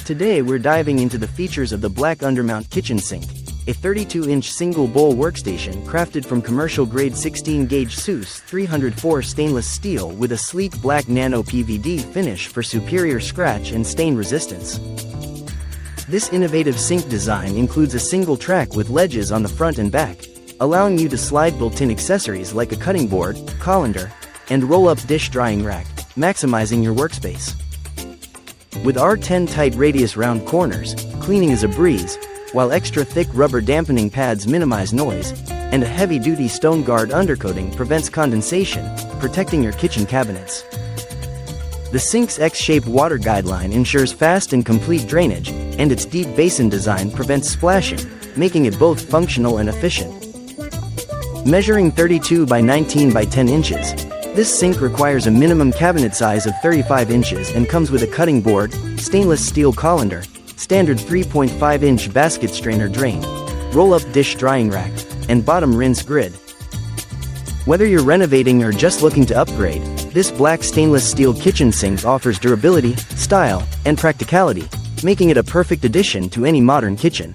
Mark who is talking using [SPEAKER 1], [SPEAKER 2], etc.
[SPEAKER 1] Today we're diving into the features of the black Undermount kitchen sink, a 32-inch single-bowl workstation crafted from commercial-grade 16-gauge Seuss 304 stainless steel with a sleek black NANO-PVD finish for superior scratch and stain resistance. This innovative sink design includes a single track with ledges on the front and back, allowing you to slide built-in accessories like a cutting board, colander, and roll-up dish drying rack, maximizing your workspace. With R10 tight radius round corners, cleaning is a breeze, while extra thick rubber dampening pads minimize noise, and a heavy-duty stone guard undercoating prevents condensation, protecting your kitchen cabinets. The sink's X-shaped water guideline ensures fast and complete drainage, and its deep basin design prevents splashing, making it both functional and efficient. Measuring 32 by 19 by 10 inches, this sink requires a minimum cabinet size of 35 inches and comes with a cutting board, stainless steel colander, standard 3.5-inch basket strainer drain, roll-up dish drying rack, and bottom rinse grid. Whether you're renovating or just looking to upgrade, this black stainless steel kitchen sink offers durability, style, and practicality, making it a perfect addition to any modern kitchen.